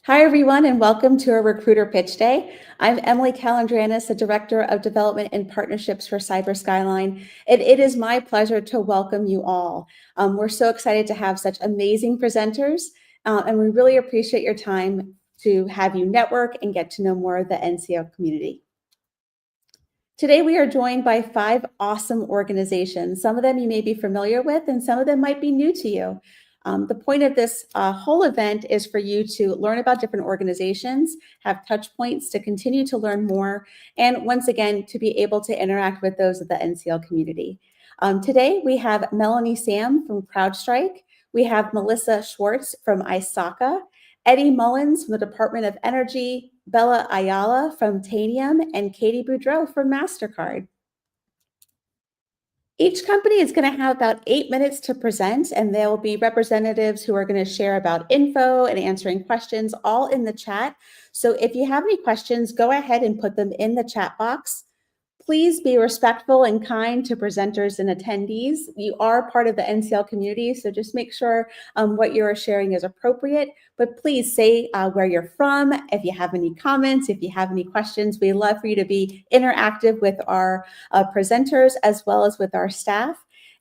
Hi, everyone, and welcome to our Recruiter Pitch Day. I'm Emily Calandranis, the Director of Development and Partnerships for Cyber Skyline, and it is my pleasure to welcome you all. We're so excited to have such amazing presenters, and we really appreciate your time to have you network and get to know more of the NCL community. Today, we are joined by 5 awesome organizations. Some of them you may be familiar with, and some of them might be new to you. The point of this whole event is for you to learn about different organizations, have touch points to continue to learn more, and once again, to be able to interact with those of the NCL community. Today, we have Melanie Sam from CrowdStrike. We have Melissa Schwartz from ISACA, Eddie Mullins from the Department of Energy, Bella Ayala from Tanium, and Katie Boudreau from MasterCard. Each company is going to have about 8 minutes to present, and there will be representatives who are going to share about info and answering questions, all in the chat. So if you have any questions, go ahead and put them in the chat box. Please be respectful and kind to presenters and attendees. You are part of the NCL community, so just make sure what you're sharing is appropriate. But please say where you're from, if you have any comments, if you have any questions. We love for you to be interactive with our presenters as well as with our staff.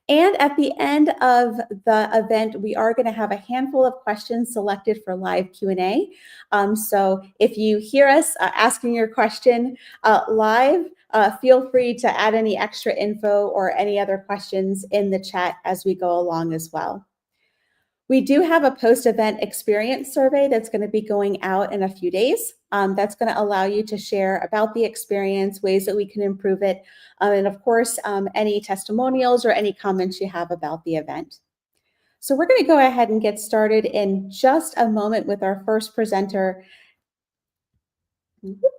And at the end of the event, we are going to have a handful of questions selected for live Q&A. So if you hear us asking your question live, feel free to add any extra info or any other questions in the chat as we go along as well. We do have a post-event experience survey that's going to be going out in a few days. That's going to allow you to share about the experience, ways that we can improve it, and of course, any testimonials or any comments you have about the event. So we're going to go ahead and get started in just a moment with our first presenter.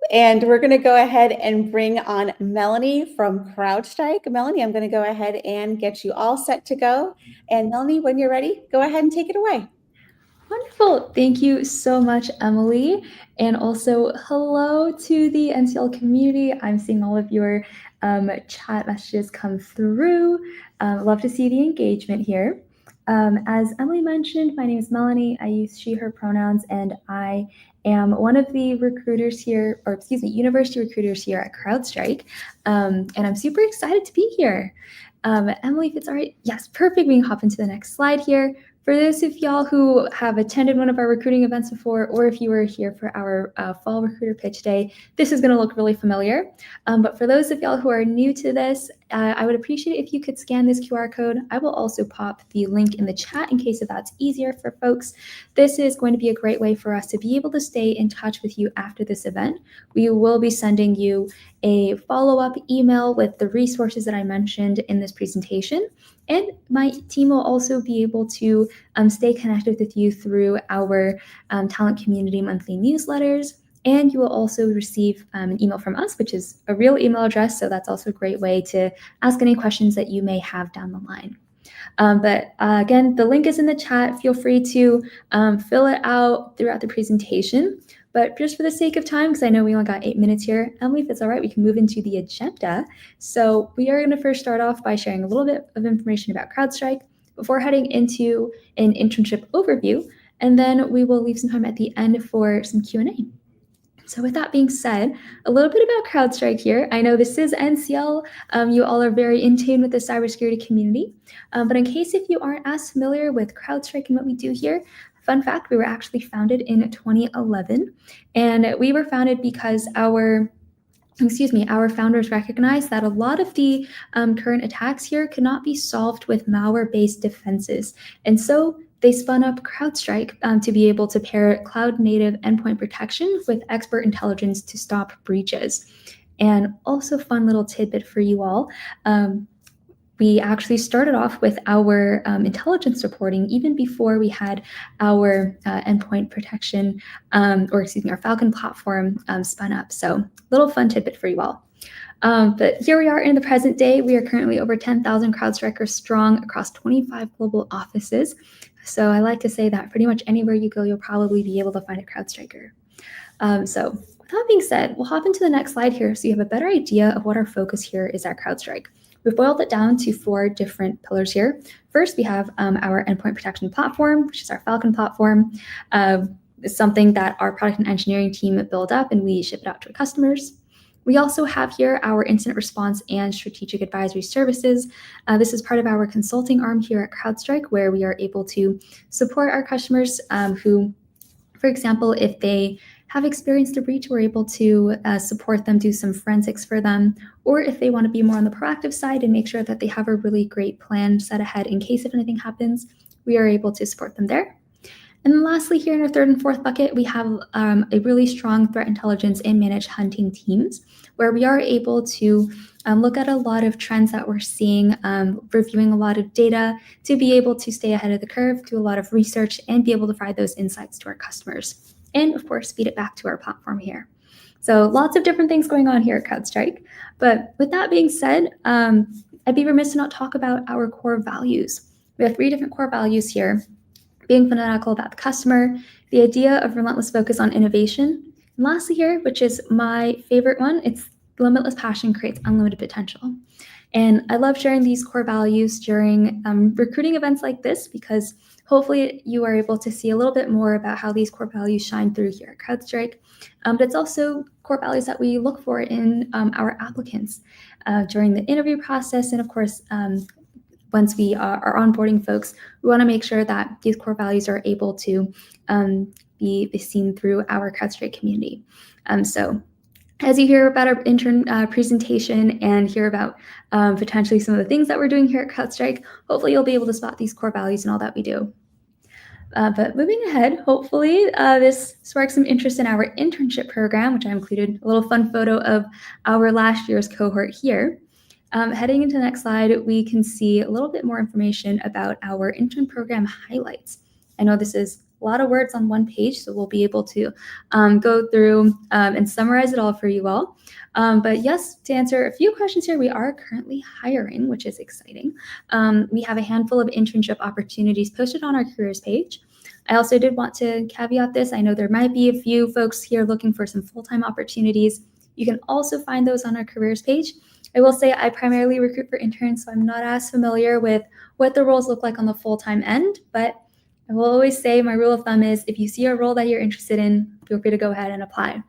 And we're going to go ahead and bring on Melanie from CrowdStrike. Melanie, I'm going to go ahead and get you all set to go. And Melanie, when you're ready, go ahead and take it away. Wonderful. Thank you so much, Emily. And also, hello to the NCL community. I'm seeing all of your chat messages come through. Love to see the engagement here. As Emily mentioned, my name is Melanie. I use she, her pronouns, and I am one of the recruiters here, or excuse me, university recruiters here at CrowdStrike. And I'm super excited to be here. Emily, if it's all right, yes, perfect. We can hop into the next slide here. For those of y'all who have attended one of our recruiting events before, or if you were here for our fall recruiter pitch day, this is going to look really familiar. But for those of y'all who are new to this, I would appreciate it if you could scan this QR code. I will also pop the link in the chat in case if that's easier for folks. This is going to be a great way for us to be able to stay in touch with you after this event. We will be sending you a follow-up email with the resources that I mentioned in this presentation. And my team will also be able to stay connected with you through our talent community monthly newsletters. And you will also receive an email from us, which is a real email address. So that's also a great way to ask any questions that you may have down the line. But again, the link is in the chat. Feel free to fill it out throughout the presentation. But just for the sake of time, because I know we only got 8 minutes here, Emily, if it's all right, we can move into the agenda. So we are going to first start off by sharing a little bit of information about CrowdStrike before heading into an internship overview. And then we will leave some time at the end for some Q&A. So with that being said, a little bit about CrowdStrike here. I know this is NCL. You all are very in tune with the cybersecurity community. But in case if you aren't as familiar with CrowdStrike and what we do here, fun fact, we were actually founded in 2011. And we were founded because our founders recognized that a lot of the current attacks here could not be solved with malware-based defenses. And so they spun up CrowdStrike to be able to pair cloud-native endpoint protection with expert intelligence to stop breaches. And also fun little tidbit for you all, we actually started off with our intelligence reporting even before we had our endpoint protection, our Falcon platform spun up. So little fun tidbit for you all. But here we are in the present day. We are currently over 10,000 CrowdStrikers strong across 25 global offices. So I like to say that pretty much anywhere you go, you'll probably be able to find a CrowdStriker. So with that being said, we'll hop into the next slide here so you have a better idea of what our focus here is at CrowdStrike. We've boiled it down to 4 different pillars here. First, we have our endpoint protection platform, which is our Falcon platform. something that our product and engineering team build up and we ship it out to our customers. We also have here our incident response and strategic advisory services. This is part of our consulting arm here at CrowdStrike, where we are able to support our customers who, for example, if they have experienced a breach, we're able to support them, do some forensics for them, or if they want to be more on the proactive side and make sure that they have a really great plan set ahead in case if anything happens, we are able to support them there. And then lastly, here in our third and fourth bucket, we have a really strong threat intelligence and managed hunting teams, where we are able to look at a lot of trends that we're seeing, reviewing a lot of data to be able to stay ahead of the curve, do a lot of research, and be able to provide those insights to our customers. And of course, feed it back to our platform here. So lots of different things going on here at CrowdStrike. But with that being said, I'd be remiss to not talk about our core values. We have 3 different core values here: being fanatical about the customer, the idea of relentless focus on innovation, and lastly here, which is my favorite one, it's limitless passion creates unlimited potential. And I love sharing these core values during recruiting events like this, because hopefully you are able to see a little bit more about how these core values shine through here at CrowdStrike. But it's also core values that we look for in our applicants during the interview process, and of course, once we are onboarding folks, we want to make sure that these core values are able to be seen through our CrowdStrike community. So as you hear about our intern presentation and hear about potentially some of the things that we're doing here at CrowdStrike, hopefully you'll be able to spot these core values in all that we do. But moving ahead, hopefully this sparks some interest in our internship program, which I included a little fun photo of our last year's cohort here. Heading into the next slide, we can see a little bit more information about our intern program highlights. I know this is a lot of words on one page, so we'll be able to go through and summarize it all for you all. But yes, to answer a few questions here, we are currently hiring, which is exciting. We have a handful of internship opportunities posted on our careers page. I also did want to caveat this. I know there might be a few folks here looking for some full-time opportunities. You can also find those on our careers page. I will say I primarily recruit for interns, so I'm not as familiar with what the roles look like on the full-time end, but I will always say my rule of thumb is if you see a role that you're interested in, feel free to go ahead and apply.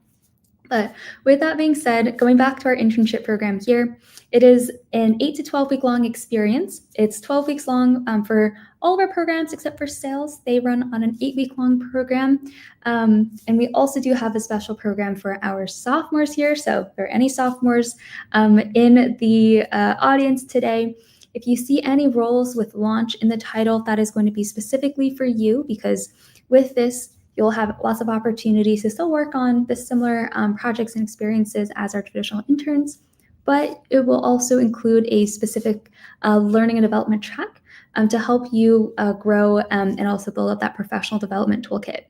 But with that being said, going back to our internship program here, it is an 8 to 12 week long experience. It's 12 weeks long for all of our programs except for sales. They run on an 8-week long program. And we also do have a special program for our sophomores here. So if there are any sophomores in the audience today, if you see any roles with launch in the title, that is going to be specifically for you, because with this, you'll have lots of opportunities to still work on the similar projects and experiences as our traditional interns, but it will also include a specific learning and development track to help you grow and also build up that professional development toolkit.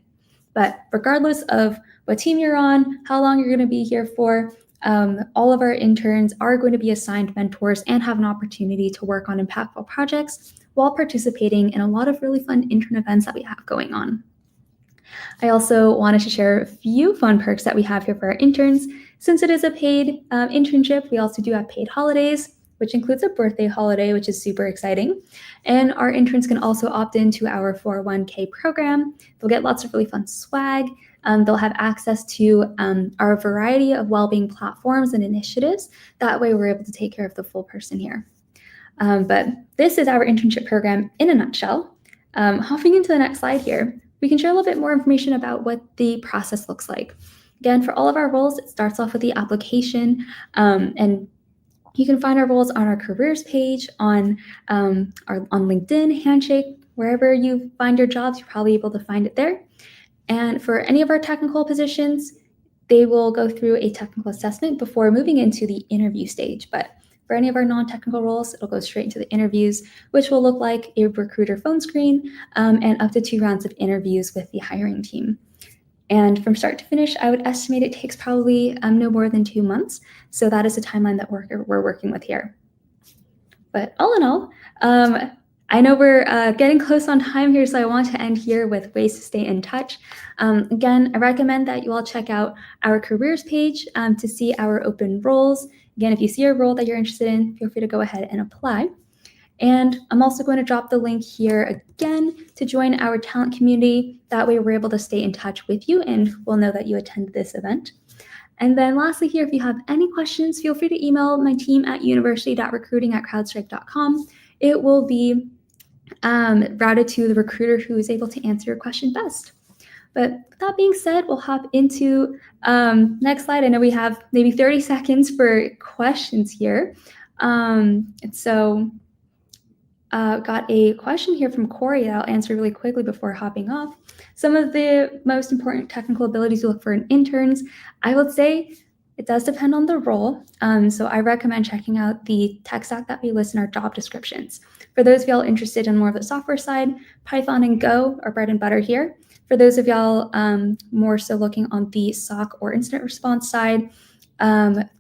But regardless of what team you're on, how long you're going to be here for, all of our interns are going to be assigned mentors and have an opportunity to work on impactful projects while participating in a lot of really fun intern events that we have going on. I also wanted to share a few fun perks that we have here for our interns. Since it is a paid internship, we also do have paid holidays, which includes a birthday holiday, which is super exciting. And our interns can also opt into our 401k program. They'll get lots of really fun swag. They'll have access to our variety of well-being platforms and initiatives. That way we're able to take care of the full person here. But this is our internship program in a nutshell. Hopping into the next slide here, we can share a little bit more information about what the process looks like. Again, for all of our roles, it starts off with the application, and you can find our roles on our careers page, on LinkedIn, Handshake, wherever you find your jobs, you're probably able to find it there. And for any of our technical positions, they will go through a technical assessment before moving into the interview stage. But for any of our non-technical roles, it'll go straight into the interviews, which will look like a recruiter phone screen and up to 2 rounds of interviews with the hiring team. And from start to finish, I would estimate it takes probably no more than 2 months. So that is the timeline that we're working with here. But all in all, I know we're getting close on time here, so I want to end here with ways to stay in touch. Again, I recommend that you all check out our careers page to see our open roles. Again, if you see a role that you're interested in, feel free to go ahead and apply. And I'm also going to drop the link here again to join our talent community. That way we're able to stay in touch with you and we'll know that you attend this event. And then lastly here, if you have any questions, feel free to email my team at university.recruiting@crowdstrike.com. It will be routed to the recruiter who is able to answer your question best. But with that being said, we'll hop into next slide. I know we have maybe 30 seconds for questions here. Got a question here from Corey that I'll answer really quickly before hopping off. Some of the most important technical abilities you look for in interns, I would say it does depend on the role. So I recommend checking out the tech stack that we list in our job descriptions. For those of y'all interested in more of the software side, Python and Go are bread and butter here. For those of y'all more so looking on the SOC or incident response side,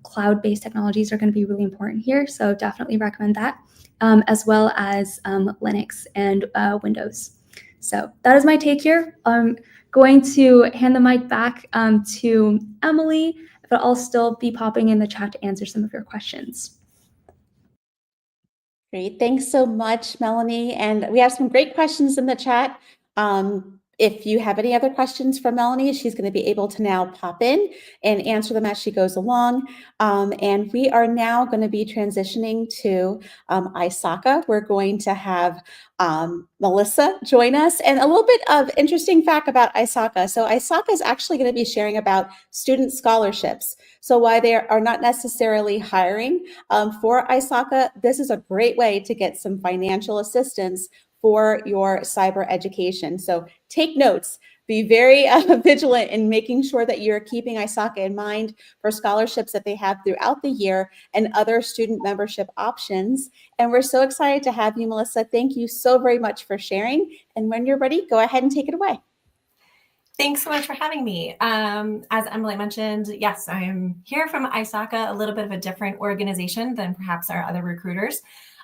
cloud-based technologies are going to be really important here. So definitely recommend that, as well as Linux and Windows. So that is my take here. I'm going to hand the mic back to Emily, but I'll still be popping in the chat to answer some of your questions. Great. Thanks so much, Melanie. And we have some great questions in the chat. If you have any other questions for Melanie, she's going to be able to now pop in and answer them as she goes along. And we are now going to be transitioning to ISACA. We're going to have Melissa join us. And a little bit of interesting fact about ISACA. So ISACA is actually going to be sharing about student scholarships. So while they are not necessarily hiring for ISACA, this is a great way to get some financial assistance for your cyber education. So take notes, be very vigilant in making sure that you're keeping ISACA in mind for scholarships that they have throughout the year and other student membership options. And we're so excited to have you, Melissa. Thank you so very much for sharing. And when you're ready, go ahead and take it away. Thanks so much for having me. As Emily mentioned, yes, I am here from ISACA, a little bit of a different organization than perhaps our other recruiters.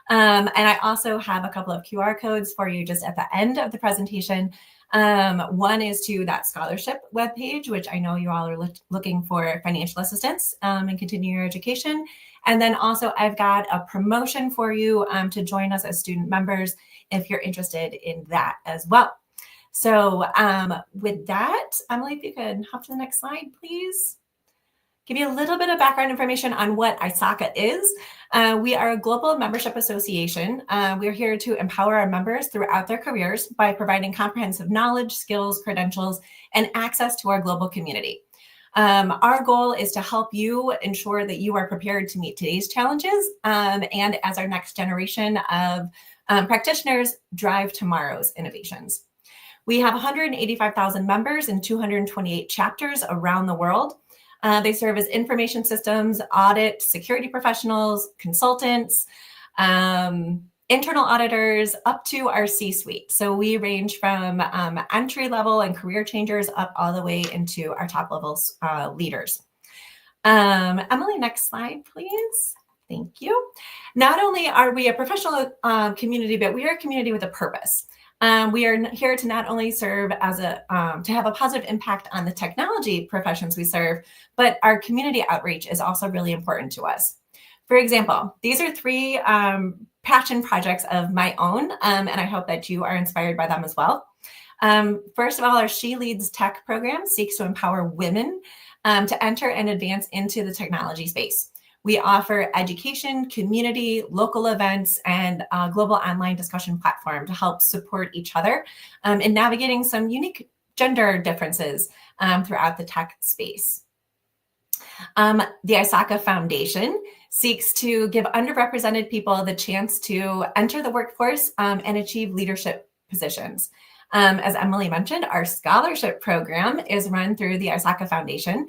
And I also have a couple of QR codes for you just at the end of the presentation. One is to that scholarship webpage, which I know you all are looking for financial assistance and continue your education. And then also I've got a promotion for you to join us as student members if you're interested in that as well. So with that, Emily, if you could hop to the next slide, please. Give you a little bit of background information on what ISACA is. We are a global membership association. We're here to empower our members throughout their careers by providing comprehensive knowledge, skills, credentials, and access to our global community. Our goal is to help you ensure that you are prepared to meet today's challenges and as our next generation of practitioners drive tomorrow's innovations. We have 185,000 members in 228 chapters around the world. They serve as information systems, audit, security professionals, consultants, internal auditors, up to our C-suite. So we range from entry level and career changers up all the way into our top level leaders. Emily, next slide, please. Thank you. Not only are we a professional community, but we are a community with a purpose. We are here to not only serve as to have a positive impact on the technology professions we serve, but our community outreach is also really important to us. For example, these are 3 passion projects of my own, and I hope that you are inspired by them as well. First of all, our She Leads Tech program seeks to empower women to enter and advance into the technology space. We offer education, community, local events, and a global online discussion platform to help support each other in navigating some unique gender differences throughout the tech space. The ISACA Foundation seeks to give underrepresented people the chance to enter the workforce and achieve leadership positions. As Emily mentioned, our scholarship program is run through the ISACA Foundation.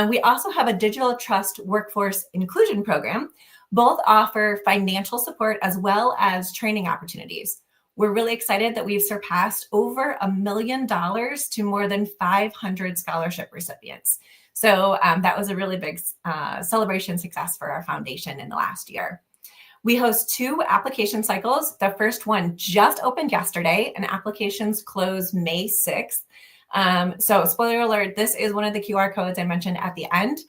We also have a digital trust workforce inclusion program. Both offer financial support as well as training opportunities. We're really excited that we've surpassed over $1 million to more than 500 scholarship recipients. So that was a really big celebration success for our foundation in the last year. We host 2 application cycles. The first one just opened yesterday, and applications close May 6th. So spoiler alert, this is one of the QR codes I mentioned at the end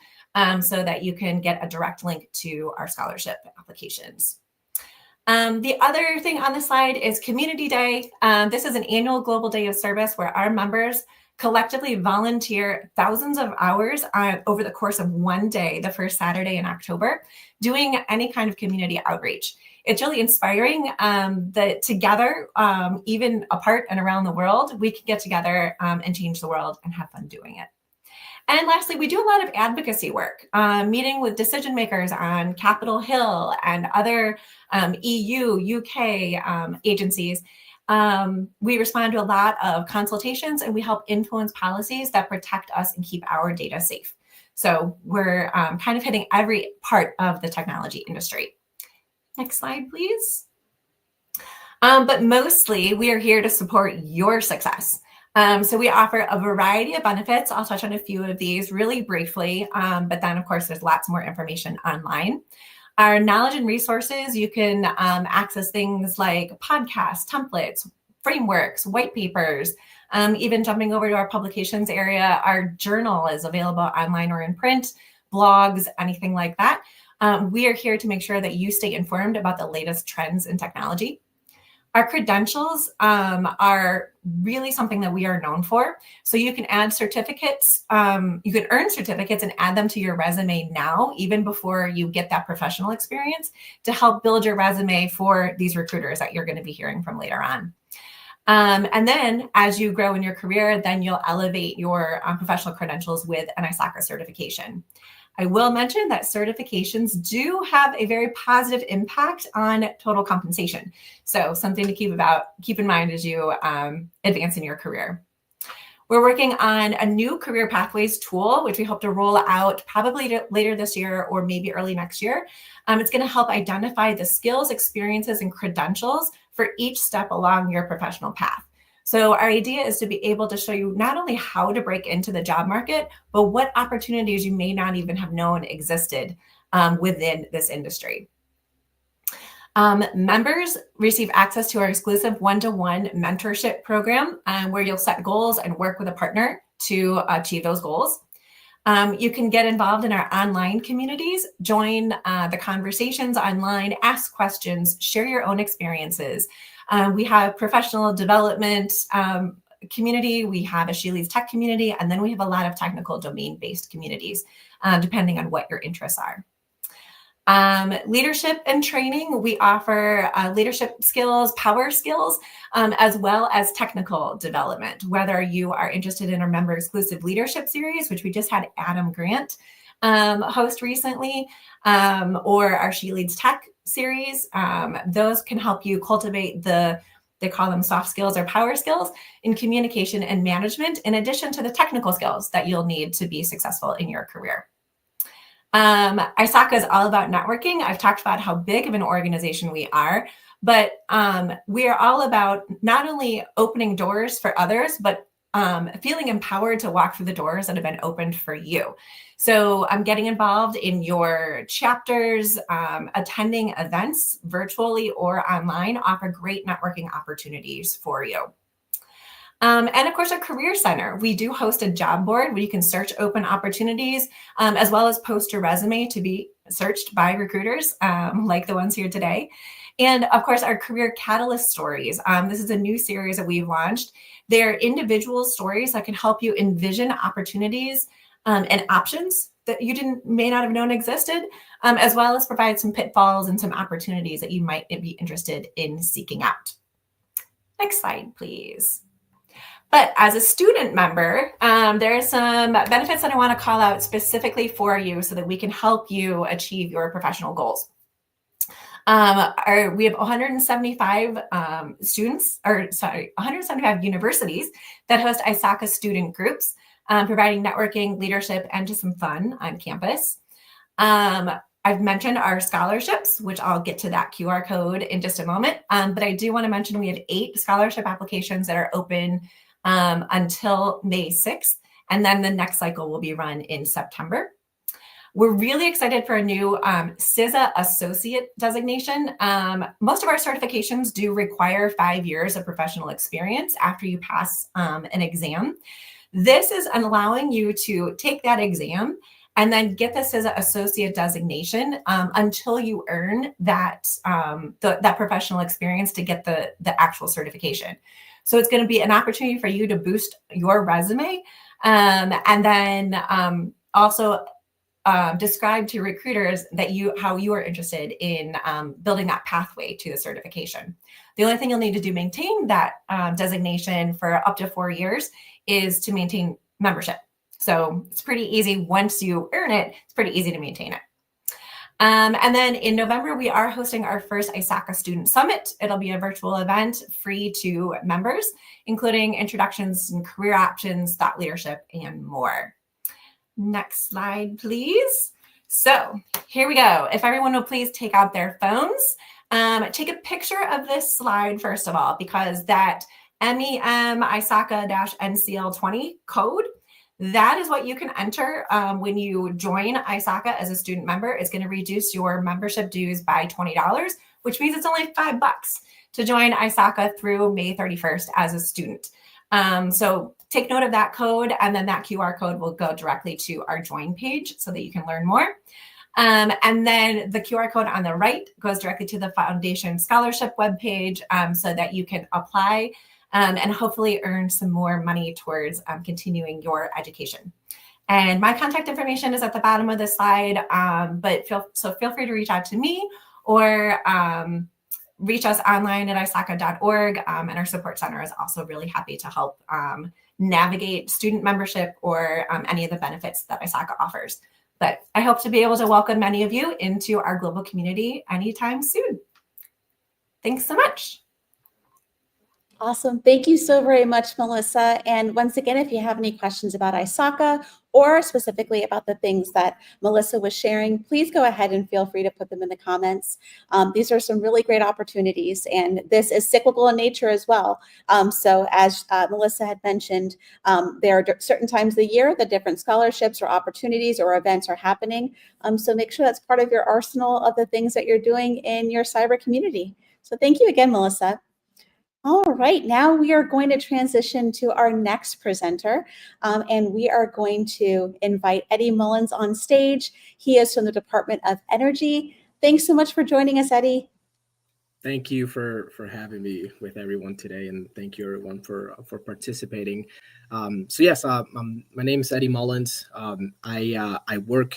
so that you can get a direct link to our scholarship applications. The other thing on the slide is Community Day. This is an annual global day of service where our members collectively volunteer thousands of hours over the course of one day, the first Saturday in October, doing any kind of community outreach. It's really inspiring that together, even apart and around the world, we can get together and change the world and have fun doing it. And lastly, we do a lot of advocacy work, meeting with decision makers on Capitol Hill and other EU, UK agencies. We respond to a lot of consultations, and we help influence policies that protect us and keep our data safe. So we're kind of hitting every part of the technology industry. Next slide, please. But mostly, we are here to support your success. So we offer a variety of benefits. I'll touch on a few of these really briefly, but then of course there's lots more information online. Our knowledge and resources, you can access things like podcasts, templates, frameworks, white papers, even jumping over to our publications area. Our journal is available online or in print, blogs, anything like that. We are here to make sure that you stay informed about the latest trends in technology. Our credentials are really something that we are known for. So you can add certificates, you can earn certificates and add them to your resume now, even before you get that professional experience, to help build your resume for these recruiters that you're going to be hearing from later on. And then as you grow in your career, then you'll elevate your professional credentials with an ISACA certification. I will mention that certifications do have a very positive impact on total compensation. So something to keep in mind as you advance in your career. We're working on a new career pathways tool, which we hope to roll out probably later this year or maybe early next year. It's going to help identify the skills, experiences, and credentials for each step along your professional path. So our idea is to be able to show you not only how to break into the job market, but what opportunities you may not even have known existed within this industry. Members receive access to our exclusive one-to-one mentorship program where you'll set goals and work with a partner to achieve those goals. You can get involved in our online communities, join the conversations online, ask questions, share your own experiences. We have professional development community, we have a She Leads Tech community, and then we have a lot of technical domain-based communities, depending on what your interests are. Leadership and training, we offer leadership skills, power skills, as well as technical development, whether you are interested in our member exclusive leadership series, which we just had Adam Grant host recently, or our She Leads Tech series. Those can help you cultivate they call them soft skills or power skills in communication and management, in addition to the technical skills that you'll need to be successful in your career. ISACA is all about networking. I've talked about how big of an organization we are, but we are all about not only opening doors for others, but feeling empowered to walk through the doors that have been opened for you. So I'm getting involved in your chapters, attending events virtually or online offer great networking opportunities for you. And of course, our Career Center. We do host a job board where you can search open opportunities, as well as post your resume to be searched by recruiters like the ones here today. And of course, our Career Catalyst Stories. This is a new series that we've launched. They're individual stories that can help you envision opportunities and options that you may not have known existed, as well as provide some pitfalls and some opportunities that you might be interested in seeking out. Next slide, please. But as a student member, there are some benefits that I want to call out specifically for you so that we can help you achieve your professional goals. We have 175 175 universities that host ISACA student groups, providing networking, leadership, and just some fun on campus. I've mentioned our scholarships, which I'll get to that QR code in just a moment. But I do want to mention we have 8 scholarship applications that are open until May 6th. And then the next cycle will be run in September. We're really excited for a new CISA associate designation. Most of our certifications do require 5 years of professional experience after you pass an exam. This is allowing you to take that exam and then get this as an associate designation until you earn that that professional experience to get the actual certification. So it's going to be an opportunity for you to boost your resume, and then also describe to recruiters that how you are interested in building that pathway to the certification. The only thing you'll need to do maintain that designation for up to 4 years is to maintain membership. So it's pretty easy. Once you earn it, it's pretty easy to maintain it. And then in November, we are hosting our first ISACA Student Summit. It'll be a virtual event free to members, including introductions and career options, thought leadership, and more. Next slide, please. So here we go. If everyone will please take out their phones, take a picture of this slide, first of all, because that MEM ISACA-NCL 20 code, that is what you can enter when you join ISACA as a student member. It's going to reduce your membership dues by $20, which means it's only $5 to join ISACA through May 31st as a student. So take note of that code, and then that QR code will go directly to our join page so that you can learn more. And then the QR code on the right goes directly to the Foundation Scholarship webpage so that you can apply and hopefully earn some more money towards continuing your education. And my contact information is at the bottom of the slide, but feel free to reach out to me or reach us online at isaca.org. And our support center is also really happy to help navigate student membership or any of the benefits that ISACA offers. But I hope to be able to welcome many of you into our global community anytime soon. Thanks so much. Awesome. Thank you so very much, Melissa. And once again, if you have any questions about ISACA or specifically about the things that Melissa was sharing, please go ahead and feel free to put them in the comments. These are some really great opportunities, and this is cyclical in nature as well. So as Melissa had mentioned, there are certain times of the year that different scholarships or opportunities or events are happening. So make sure that's part of your arsenal of the things that you're doing in your cyber community. So thank you again, Melissa. All right, now we are going to transition to our next presenter, and we are going to invite Eddie Mullins on stage. He is from the Department of Energy. Thanks so much for joining us, Eddie. Thank you for having me with everyone today, and thank you everyone for participating. So yes, my name is Eddie Mullins. I work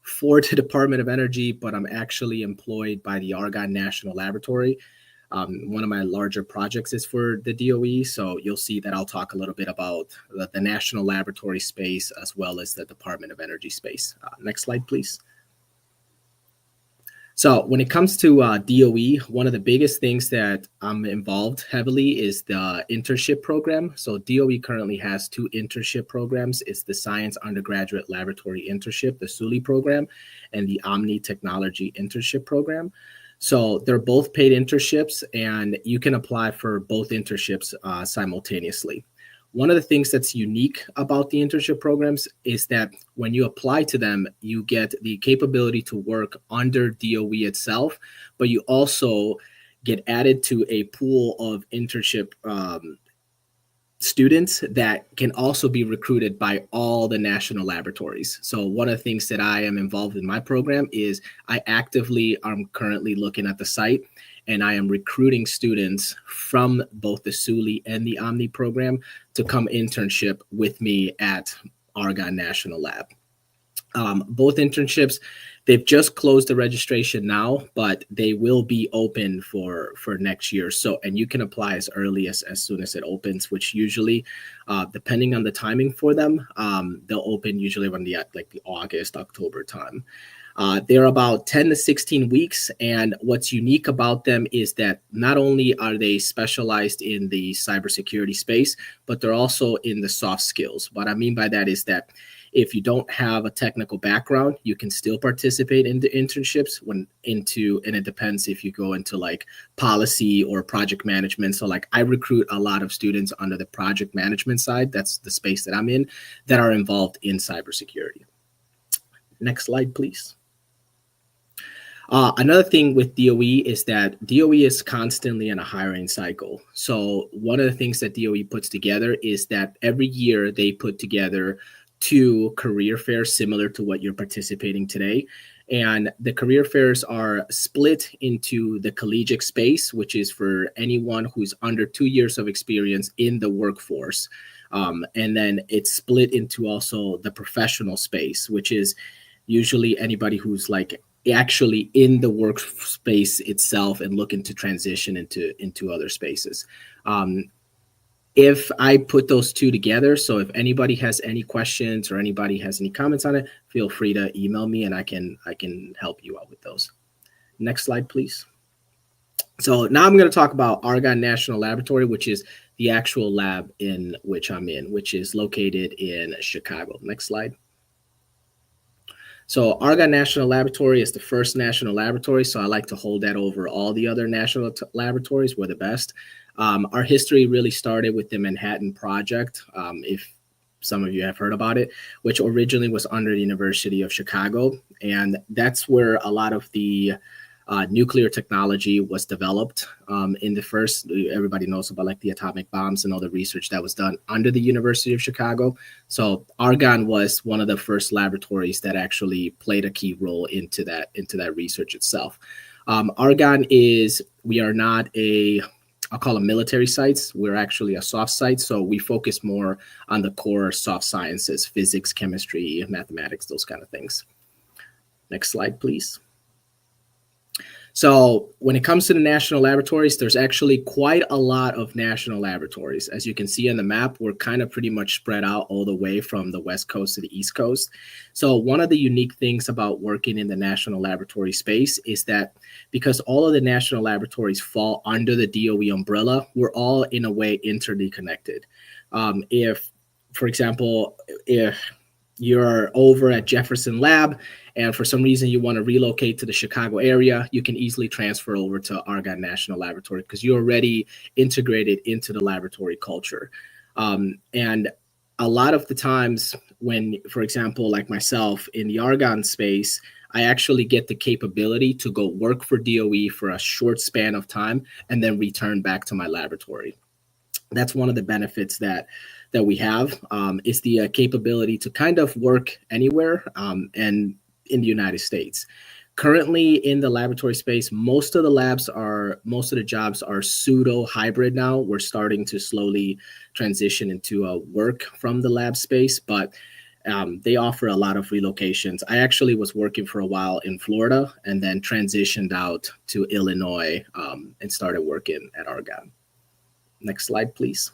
for the Department of Energy, but I'm actually employed by the Argonne National Laboratory. One of my larger projects is for the DOE, so you'll see that I'll talk a little bit about the national laboratory space as well as the Department of Energy space. Next slide, please. So when it comes to DOE, one of the biggest things that I'm involved heavily is the internship program. So DOE currently has 2 internship programs. It's the Science Undergraduate Laboratory Internship, the SULI program, and the Omni Technology Internship program. So they're both paid internships, and you can apply for both internships simultaneously. One of the things that's unique about the internship programs is that when you apply to them, you get the capability to work under DOE itself, but you also get added to a pool of internship students that can also be recruited by all the national laboratories. So one of the things that I am involved in my program is I actively am currently looking at the site, and I am recruiting students from both the SULI and the Omni program to come internship with me at Argonne National Lab. Both internships, they've just closed the registration now, but they will be open for next year. So, and you can apply as early as soon as it opens, which usually, depending on the timing for them, they'll open usually around the August, October time. They're about 10 to 16 weeks. And what's unique about them is that not only are they specialized in the cybersecurity space, but they're also in the soft skills. What I mean by that is that if you don't have a technical background, you can still participate in the internships and it depends if you go into like policy or project management. So like I recruit a lot of students under the project management side. That's the space that I'm in, that are involved in cybersecurity. Next slide, please. Another thing with DOE is that DOE is constantly in a hiring cycle. So one of the things that DOE puts together is that every year they put together 2 career fairs similar to what you're participating today. And the career fairs are split into the collegiate space, which is for anyone who's under 2 years of experience in the workforce. And then it's split into also the professional space, which is usually anybody who's like actually in the workspace itself and looking to transition into other spaces. If I put those 2 together, so if anybody has any questions or anybody has any comments on it, feel free to email me and I can help you out with those. Next slide, please. So now I'm going to talk about Argonne National Laboratory, which is the actual lab in which I'm in, which is located in Chicago. Next slide. So Argonne National Laboratory is the first national laboratory, so I like to hold that over all the other national laboratories. We're the best. Our history really started with the Manhattan Project, if some of you have heard about it, which originally was under the University of Chicago. And that's where a lot of the nuclear technology was developed. In the first, everybody knows about like the atomic bombs and all the research that was done under the University of Chicago. So Argonne was one of the first laboratories that actually played a key role into that research itself. Argonne we are not I'll call them military sites. We're actually a soft site. So we focus more on the core soft sciences, physics, chemistry, mathematics, those kind of things. Next slide, please. So when it comes to the national laboratories, there's actually quite a lot of national laboratories. As you can see on the map, we're kind of pretty much spread out all the way from the West Coast to the East Coast. So one of the unique things about working in the national laboratory space is that because all of the national laboratories fall under the DOE umbrella, we're all in a way interconnected. For example, if you're over at Jefferson Lab and for some reason you want to relocate to the Chicago area, you can easily transfer over to Argonne National Laboratory because you're already integrated into the laboratory culture. And a lot of the times when, for example, like myself in the Argonne space, I actually get the capability to go work for DOE for a short span of time and then return back to my laboratory. That's one of the benefits that we have is the capability to kind of work anywhere and in the United States. Currently in the laboratory space, most of the jobs are pseudo hybrid now. We're starting to slowly transition into work from the lab space, but they offer a lot of relocations. I actually was working for a while in Florida and then transitioned out to Illinois and started working at Argonne. Next slide, please.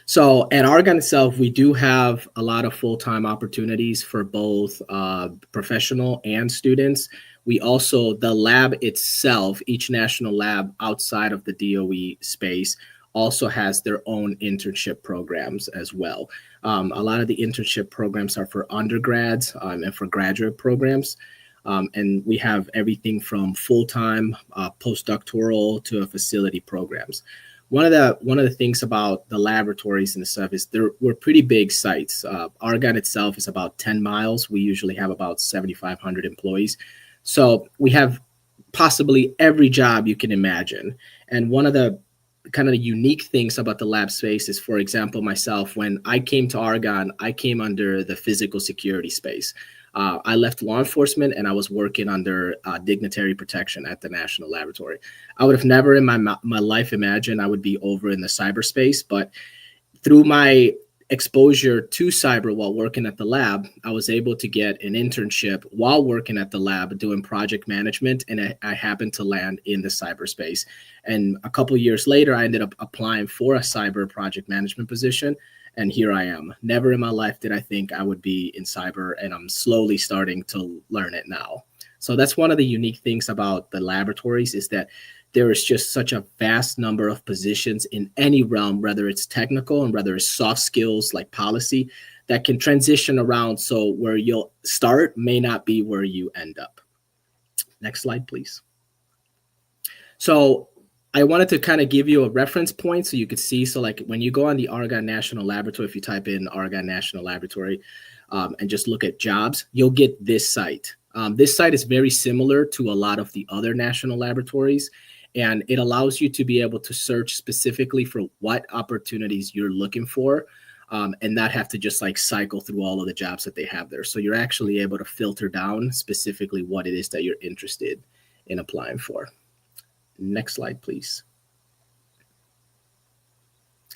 So at Argonne itself, we do have a lot of full-time opportunities for both professional and students. We also, the lab itself, each national lab outside of the DOE space also has their own internship programs as well. A lot of the internship programs are for undergrads and for graduate programs. And we have everything from full-time, postdoctoral to facility programs. One of the things about the laboratories and stuff is we're pretty big sites. Argonne itself is about 10 miles. We usually have about 7,500 employees. So we have possibly every job you can imagine. And one of the kind of unique things about the lab space is, for example, myself, when I came to Argonne, I came under the physical security space. I left law enforcement and I was working under dignitary protection at the National Laboratory. I would have never in my life imagined I would be over in the cyberspace, but through my exposure to cyber while working at the lab, I was able to get an internship while working at the lab doing project management, and I happened to land in the cyberspace. And a couple of years later, I ended up applying for a cyber project management position. And here I am. Never in my life did I think I would be in cyber, and I'm slowly starting to learn it now. So that's one of the unique things about the laboratories is that there is just such a vast number of positions in any realm, whether it's technical and whether it's soft skills like policy, that can transition around. So where you'll start may not be where you end up. Next slide, please. So I wanted to kind of give you a reference point so you could see. So like when you go on the Argonne National Laboratory, if you type in Argonne National Laboratory and just look at jobs, you'll get this site. This site is very similar to a lot of the other national laboratories, and it allows you to be able to search specifically for what opportunities you're looking for. and not have to just like cycle through all of the jobs that they have there. So you're actually able to filter down specifically what it is that you're interested in applying for. Next slide, please.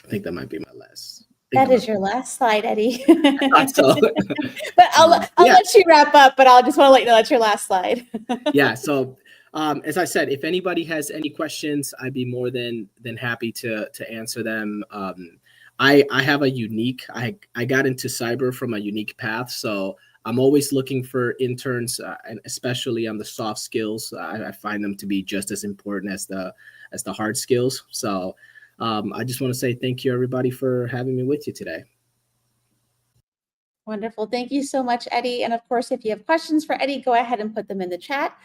I think that might be my last. That is your last slide, Eddie. So, but I'll yeah. let you wrap up, but I'll just want to let you know that's your last slide. Yeah. So as I said, if anybody has any questions, I'd be more than happy to answer them. I have a unique, I got into cyber from a unique path. So I'm always looking for interns, and especially on the soft skills. I find them to be just as important as the hard skills. So I just want to say thank you, everybody, for having me with you today. Wonderful. Thank you so much, Eddie. And of course, if you have questions for Eddie, go ahead and put them in the chat.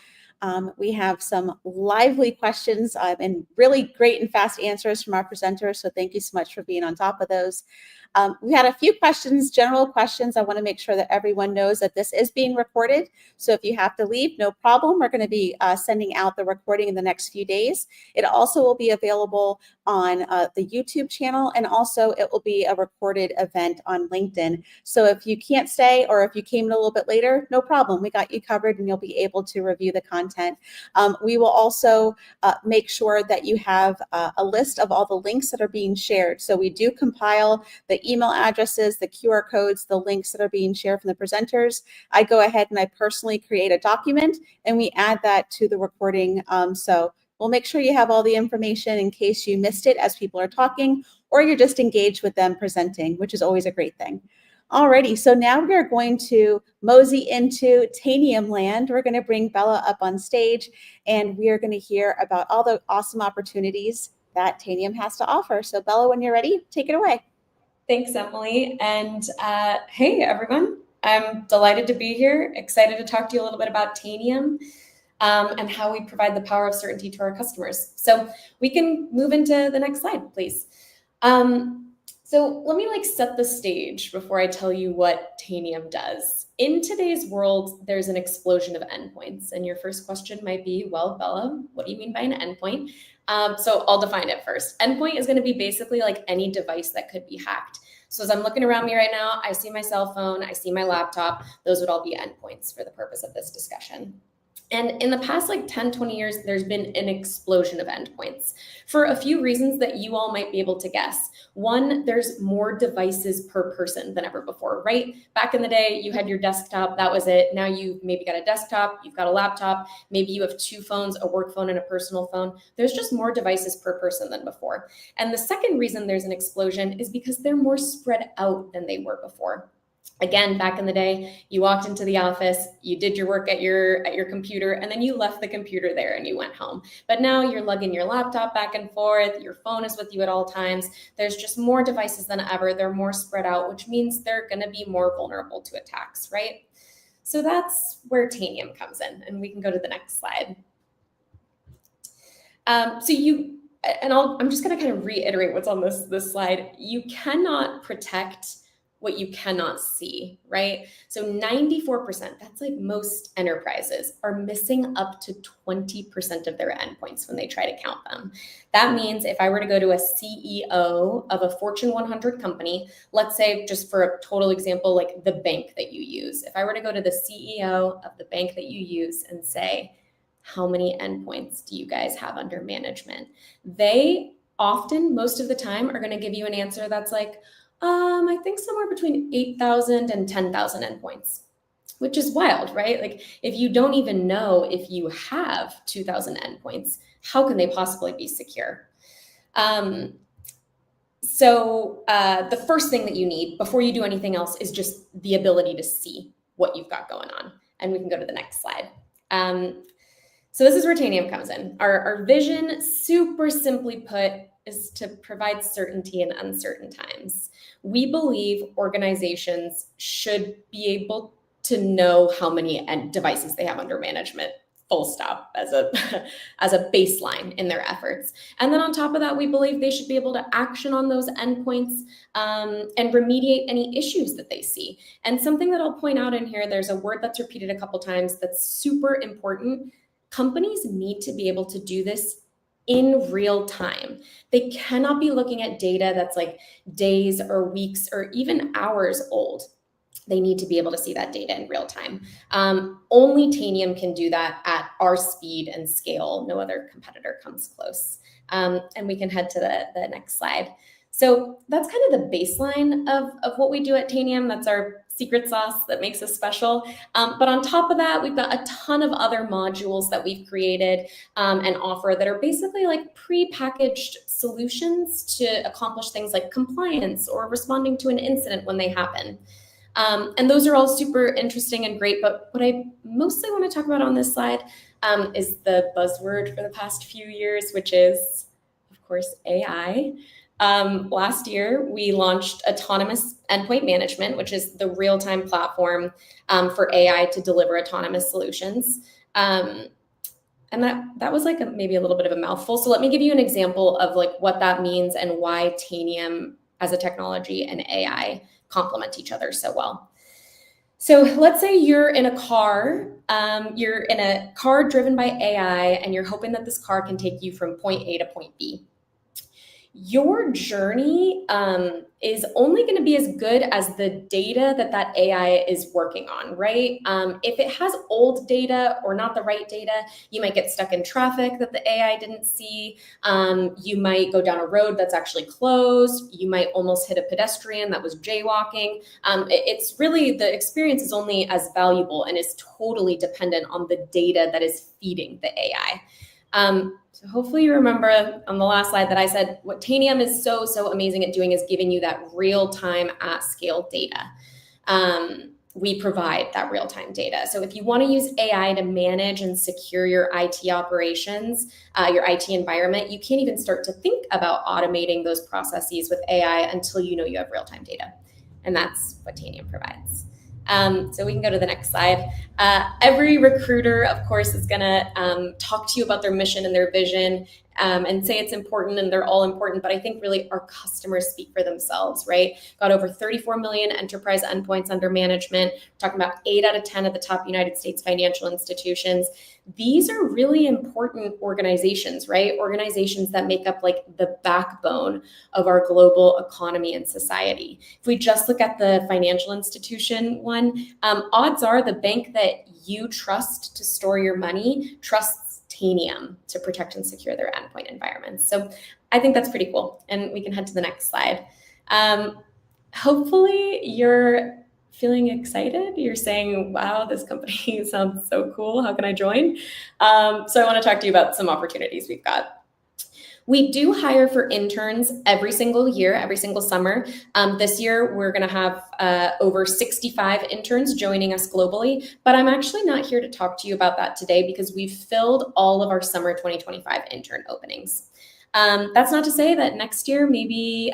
We have some lively questions and really great and fast answers from our presenters. So thank you so much for being on top of those. We had a few questions, general questions. I want to make sure that everyone knows that this is being recorded. So if you have to leave, no problem. We're going to be sending out the recording in the next few days. It also will be available on the YouTube channel, and also it will be a recorded event on LinkedIn. So if you can't stay, or if you came in a little bit later, no problem. We got you covered and you'll be able to review the content. We will also make sure that you have a list of all the links that are being shared. So we do compile the email addresses, the QR codes, the links that are being shared from the presenters. I go ahead and I personally create a document and we add that to the recording. So we'll make sure you have all the information in case you missed it as people are talking, or you're just engaged with them presenting, which is always a great thing. Alrighty, so now we're going to mosey into Tanium land. We're going to bring Bella up on stage, and we are going to hear about all the awesome opportunities that Tanium has to offer. So Bella, when you're ready, take it away. Thanks, Emily. And hey, everyone. I'm delighted to be here, excited to talk to you a little bit about Tanium and how we provide the power of certainty to our customers. So we can move into the next slide, please. So let me set the stage before I tell you what Tanium does. In today's world, there's an explosion of endpoints. And your first question might be, well, Bella, what do you mean by an endpoint? So I'll define it first. Endpoint is going to be basically like any device that could be hacked. So as I'm looking around me right now, I see my cell phone, I see my laptop. Those would all be endpoints for the purpose of this discussion. And in the past 10, 20 years, there's been an explosion of endpoints for a few reasons that you all might be able to guess. One, there's more devices per person than ever before, right? Back in the day, you had your desktop, that was it. Now you've maybe got a desktop, you've got a laptop, maybe you have two phones, a work phone and a personal phone. There's just more devices per person than before. And the second reason there's an explosion is because they're more spread out than they were before. Again, back in the day, you walked into the office, you did your work at your computer, and then you left the computer there and you went home. But now you're lugging your laptop back and forth, your phone is with you at all times. There's just more devices than ever. They're more spread out, which means they're going to be more vulnerable to attacks, right? So that's where Tanium comes in, and we can go to the next slide. I'm just going to kind of reiterate what's on this slide. You cannot protect what you cannot see, right? So 94%, that's most enterprises, are missing up to 20% of their endpoints when they try to count them. That means if I were to go to a CEO of a Fortune 100 company, let's say just for a total example, the bank that you use, if I were to go to the CEO of the bank that you use and say, how many endpoints do you guys have under management? They often, most of the time, are going to give you an answer that's I think somewhere between 8,000 and 10,000 endpoints, which is wild, right? If you don't even know if you have 2,000 endpoints, how can they possibly be secure? So the first thing that you need before you do anything else is just the ability to see what you've got going on. And we can go to the next slide. So this is where Tanium comes in. Our vision, super simply put, is to provide certainty in uncertain times. We believe organizations should be able to know how many devices they have under management, full stop, as a baseline in their efforts. And then on top of that, we believe they should be able to action on those endpoints and remediate any issues that they see. And something that I'll point out in here, there's a word that's repeated a couple times that's super important. Companies need to be able to do this in real time. They cannot be looking at data that's like days or weeks or even hours old. They need to be able to see that data in real time. Only Tanium can do that at our speed and scale. No other competitor comes close. And we can head to the next slide. So that's kind of the baseline of what we do at Tanium. That's our secret sauce that makes us special. But on top of that, we've got a ton of other modules that we've created and offer that are basically like pre-packaged solutions to accomplish things like compliance or responding to an incident when they happen. And those are all super interesting and great, but what I mostly want to talk about on this slide is the buzzword for the past few years, which is, of course, AI. Last year, we launched Autonomous Endpoint Management, which is the real-time platform for AI to deliver autonomous solutions. And that was like maybe a little bit of a mouthful. So let me give you an example of like what that means and why Tanium as a technology and AI complement each other so well. So let's say you're in a car driven by AI, and you're hoping that this car can take you from point A to point B. Your journey is only going to be as good as the data that AI is working on, right? If it has old data or not the right data, you might get stuck in traffic that the AI didn't see. You might go down a road that's actually closed. You might almost hit a pedestrian that was jaywalking. It's really, the experience is only as valuable and is totally dependent on the data that is feeding the AI. So hopefully you remember on the last slide that I said what Tanium is so amazing at doing is giving you that real-time at scale data. We provide that real-time data. So if you want to use AI to manage and secure your IT operations, your IT environment, you can't even start to think about automating those processes with AI until you know you have real-time data. And that's what Tanium provides. So we can go to the next slide. Every recruiter, of course, is going to talk to you about their mission and their vision and say it's important, and they're all important. But I think really our customers speak for themselves, right? Got over 34 million enterprise endpoints under management. We're talking about 8 out of 10 of the top United States financial institutions. These are really important organizations, right? Organizations that make up like the backbone of our global economy and society. If we just look at the financial institution one, odds are the bank that you trust to store your money trusts Tanium to protect and secure their endpoint environments. So I think that's pretty cool. And we can head to the next slide. Hopefully you're feeling excited. You're saying, wow, this company sounds so cool. How can I join? So I want to talk to you about some opportunities we've got. We do hire for interns every single year, every single summer. This year, we're going to have over 65 interns joining us globally, but I'm actually not here to talk to you about that today because we've filled all of our summer 2025 intern openings. That's not to say that next year, maybe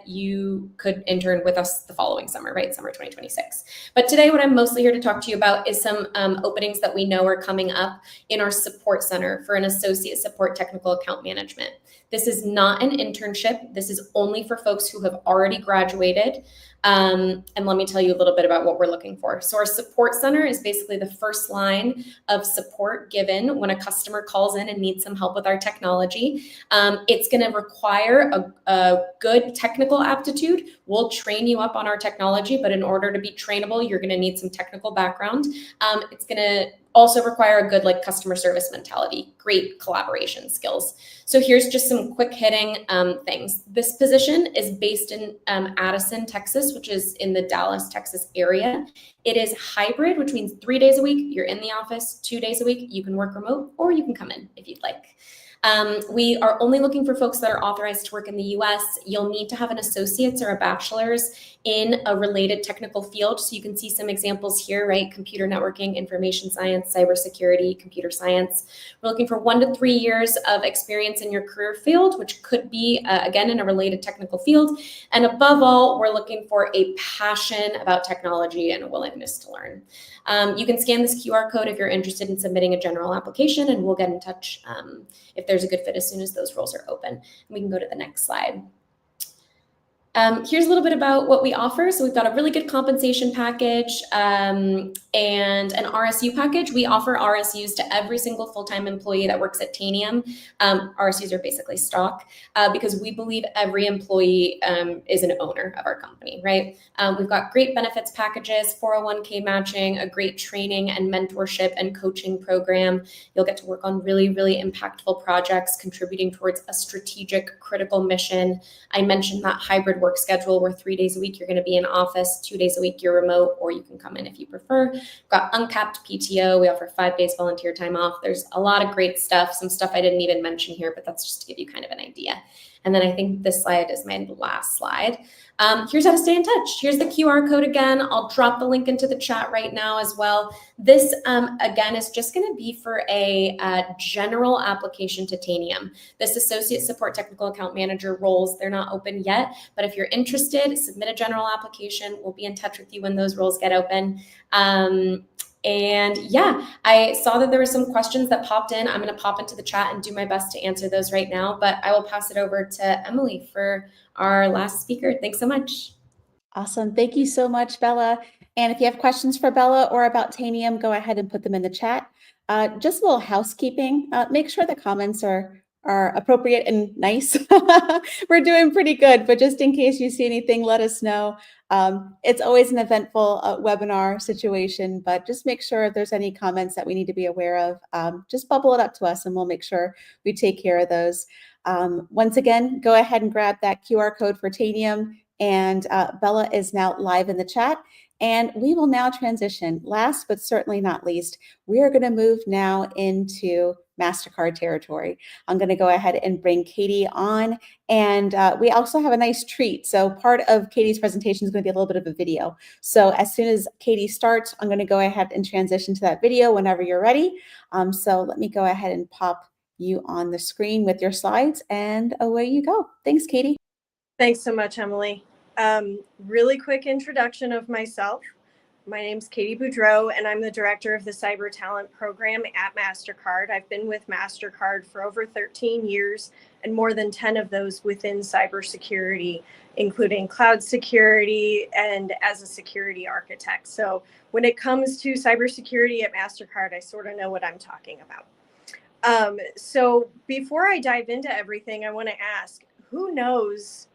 you could intern with us the following summer, right? Summer 2026. But today, what I'm mostly here to talk to you about is some openings that we know are coming up in our support center for an associate support technical account management. This is not an internship. This is only for folks who have already graduated. And let me tell you a little bit about what we're looking for. So our support center is basically the first line of support given when a customer calls in and needs some help with our technology. It's going to require a good technical aptitude. We'll train you up on our technology, but in order to be trainable, you're going to need some technical background. It's going to also require a good like customer service mentality, great collaboration skills. So here's just some quick hitting things. This position is based in Addison, Texas, which is in the Dallas, Texas area. It is hybrid, which means 3 days a week, you're in the office, 2 days a week, you can work remote, or you can come in if you'd like. We are only looking for folks that are authorized to work in the US. You'll need to have an associate's or a bachelor's in a related technical field. So you can see some examples here, right? Computer networking, information science, cybersecurity, computer science. We're looking for 1 to 3 years of experience in your career field, which could be, again, in a related technical field. And above all, we're looking for a passion about technology and a willingness to learn. You can scan this QR code if you're interested in submitting a general application, and we'll get in touch if there's a good fit as soon as those roles are open. And we can go to the next slide. Here's a little bit about what we offer. So we've got a really good compensation package and an RSU package. We offer RSUs to every single full-time employee that works at Tanium. RSUs are basically stock because we believe every employee is an owner of our company, right? We've got great benefits packages, 401k matching, a great training and mentorship and coaching program. You'll get to work on really, really impactful projects contributing towards a strategic, critical mission. I mentioned that hybrid work schedule where 3 days a week you're going to be in office, 2 days a week you're remote, or you can come in if you prefer. We've got uncapped PTO. We offer 5 days volunteer time off. There's a lot of great stuff, some stuff I didn't even mention here, but that's just to give you kind of an idea. And then I think this slide is my last slide. Here's how to stay in touch. Here's the QR code again. I'll drop the link into the chat right now as well. This, again, is just going to be for a general application to Tanium. This Associate Support Technical Account Manager roles, they're not open yet, but if you're interested, submit a general application. We'll be in touch with you when those roles get open. And yeah, I saw that there were some questions that popped in. I'm going to pop into the chat and do my best to answer those right now, but I will pass it over to Emily for our last speaker. Thanks so much. Awesome. Thank you so much, Bella. And if you have questions for Bella or about Tanium, go ahead and put them in the chat. Just a little housekeeping. Make sure the comments are appropriate and nice. We're doing pretty good, but just in case you see anything, let us know. It's always an eventful webinar situation, but just make sure if there's any comments that we need to be aware of, just bubble it up to us and we'll make sure we take care of those. Once again, go ahead and grab that QR code for Tanium, and Bella is now live in the chat. And we will now transition. Last but certainly not least, we are going to move now into MasterCard territory. I'm going to go ahead and bring Katie on, and we also have a nice treat. So part of Katie's presentation is going to be a little bit of a video. So as soon as Katie starts, I'm going to go ahead and transition to that video whenever you're ready. So let me go ahead and pop you on the screen with your slides, and away you go. Thanks, Katie. Thanks so much, Emily. Really quick introduction of myself. My name's Katie Boudreau, and I'm the director of the Cyber Talent Program at MasterCard. I've been with MasterCard for over 13 years, and more than 10 of those within cybersecurity, including cloud security and as a security architect. So when it comes to cybersecurity at MasterCard, I sort of know what I'm talking about. So before I dive into everything, I want to ask, who knows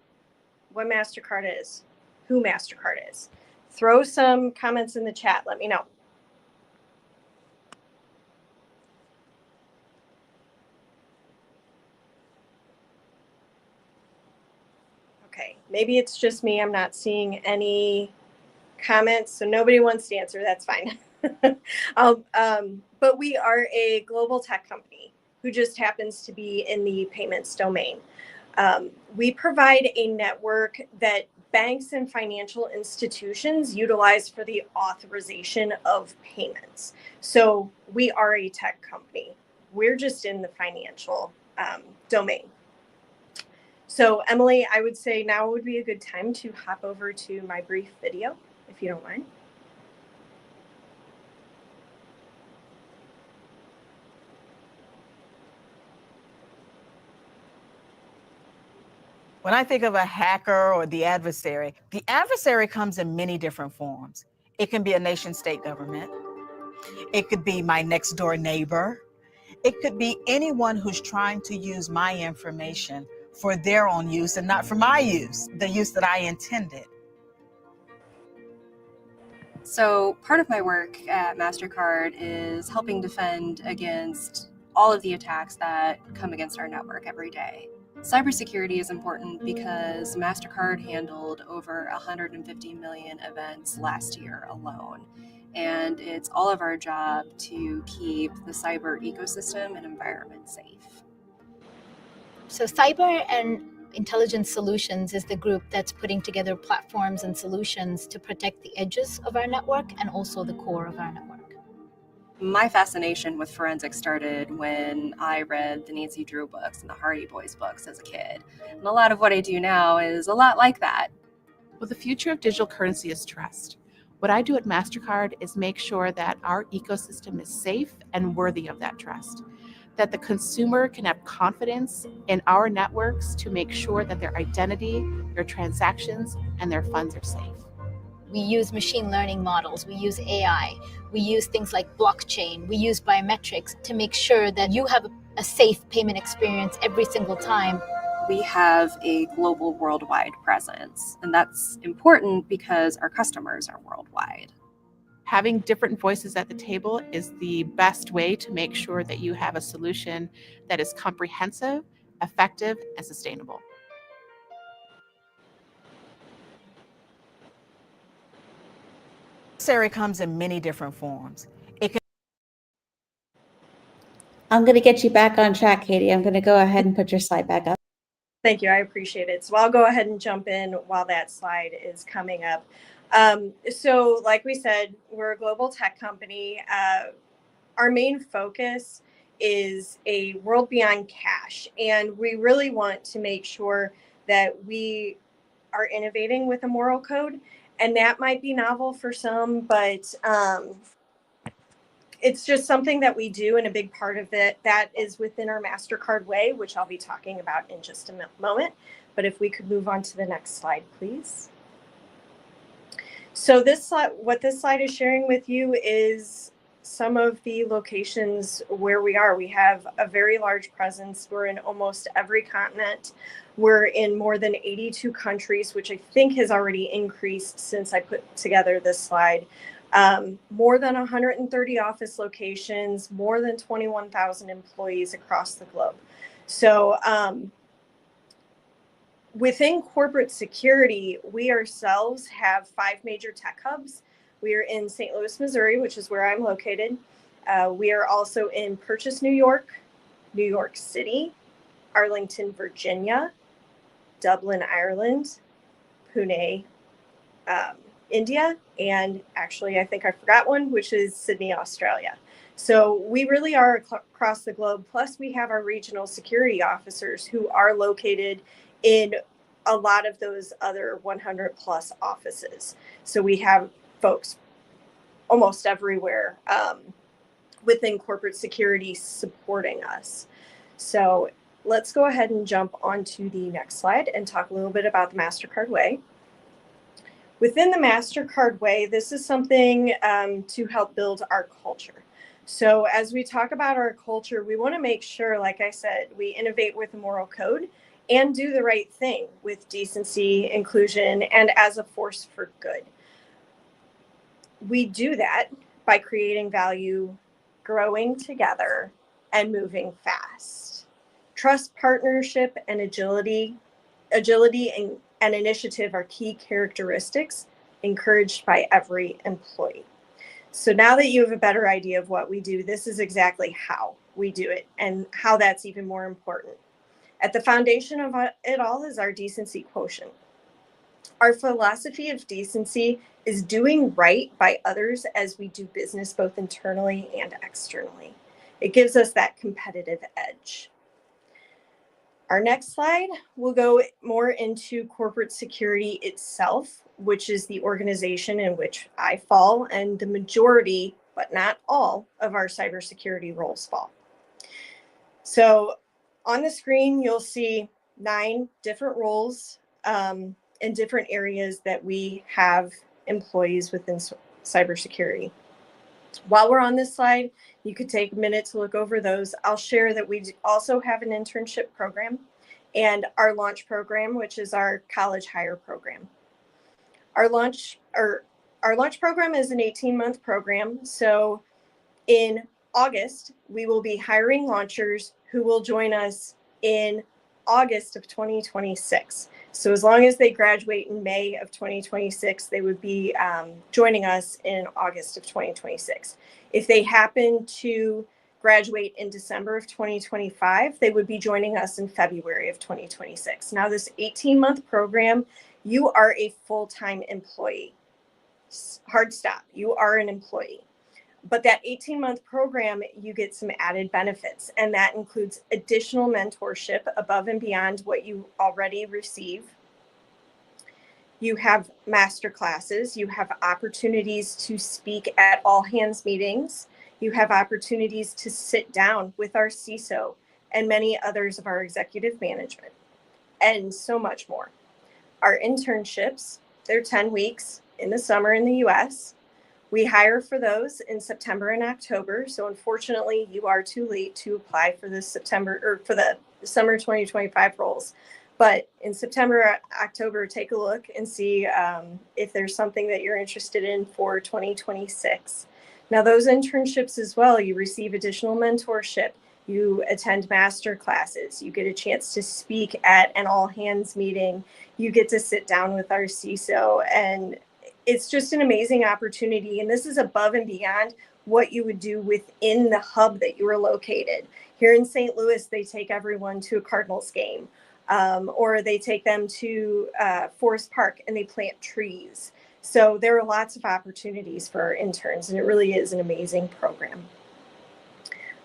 what MasterCard is? Who MasterCard is? Throw some comments in the chat. Let me know. Okay, maybe it's just me. I'm not seeing any comments, so nobody wants to answer. That's fine. But we are a global tech company who just happens to be in the payments domain. We provide a network that banks and financial institutions utilize for the authorization of payments. So we are a tech company. We're just in the financial domain. So Emily, I would say now would be a good time to hop over to my brief video, if you don't mind. When I think of a hacker or the adversary comes in many different forms. It can be a nation state government. It could be my next door neighbor. It could be anyone who's trying to use my information for their own use and not for my use, the use that I intended. So part of my work at MasterCard is helping defend against all of the attacks that come against our network every day. Cybersecurity is important because MasterCard handled over 150 million events last year alone. And it's all of our job to keep the cyber ecosystem and environment safe. So Cyber and Intelligence Solutions is the group that's putting together platforms and solutions to protect the edges of our network and also the core of our network. My fascination with forensics started when I read the Nancy Drew books and the Hardy Boys books as a kid. And a lot of what I do now is a lot like that. Well, the future of digital currency is trust. What I do at MasterCard is make sure that our ecosystem is safe and worthy of that trust. that the consumer can have confidence in our networks to make sure that their identity, their transactions, and their funds are safe. We use machine learning models, we use AI, we use things like blockchain, we use biometrics to make sure that you have a safe payment experience every single time. We have a global worldwide presence, and that's important because our customers are worldwide. Having different voices at the table is the best way to make sure that you have a solution that is comprehensive, effective, and sustainable. Adversary comes in many different forms. I'm going to get you back on track, Katie. I'm going to go ahead and put your slide back up. Thank you. I appreciate it. So I'll go ahead and jump in while that slide is coming up. So like we said, we're a global tech company. Our main focus is a world beyond cash. And we really want to make sure that we are innovating with a moral code. And that might be novel for some, but it's just something that we do, and a big part of it that is within our MasterCard way, which I'll be talking about in just a moment. But if we could move on to the next slide, please. So this slide, what this slide is sharing with you is some of the locations where we are. We have a very large presence. We're in almost every continent. We're in more than 82 countries, which I think has already increased since I put together this slide. More than 130 office locations, more than 21,000 employees across the globe. So within corporate security, we ourselves have 5 major tech hubs. We are in St. Louis, Missouri, which is where I'm located. We are also in Purchase, New York City, Arlington, Virginia, Dublin, Ireland, Pune, India, and actually I think I forgot one, which is Sydney, Australia. So we really are across the globe. Plus we have our regional security officers who are located in a lot of those other 100 plus offices. So we have folks almost everywhere within corporate security supporting us. So let's go ahead and jump onto the next slide and talk a little bit about the MasterCard Way. Within the MasterCard Way, this is something to help build our culture. So as we talk about our culture, we want to make sure, like I said, we innovate with a moral code and do the right thing with decency, inclusion, and as a force for good. We do that by creating value, growing together, and moving fast. Trust, partnership, and agility and initiative are key characteristics encouraged by every employee. So now that you have a better idea of what we do, this is exactly how we do it and how that's even more important. At the foundation of it all is our decency quotient. Our philosophy of decency is doing right by others as we do business both internally and externally. It gives us that competitive edge. Our next slide will go more into corporate security itself, which is the organization in which I fall, and the majority, but not all, of our cybersecurity roles fall. So on the screen, you'll see 9 different roles in different areas that we have employees within cybersecurity. While we're on this slide, you could take a minute to look over those. I'll share that we also have an internship program and our launch program, which is our college hire program. Our launch program is an 18-month program. So in August, we will be hiring launchers who will join us in August of 2026. So as long as they graduate in May of 2026, they would be joining us in August of 2026. If they happen to graduate in December of 2025, they would be joining us in February of 2026. Now, this 18-month program, you are a full-time employee. Hard stop. You are an employee. But that 18-month program, you get some added benefits, and that includes additional mentorship above and beyond what you already receive. You have master classes. You have opportunities to speak at all hands meetings. You have opportunities to sit down with our CISO and many others of our executive management, and so much more. Our internships, they're 10 weeks in the summer in the US. We hire for those in September and October. So unfortunately, you are too late to apply for the September or for the summer 2025 roles. But in September, October, take a look and see if there's something that you're interested in for 2026. Now, those internships as well, you receive additional mentorship. You attend master classes. You get a chance to speak at an all hands meeting. You get to sit down with our CISO, and it's just an amazing opportunity. And this is above and beyond what you would do within the hub that you are located. Here in St. Louis, they take everyone to a Cardinals game, or they take them to Forest Park and they plant trees. So there are lots of opportunities for our interns, and it really is an amazing program.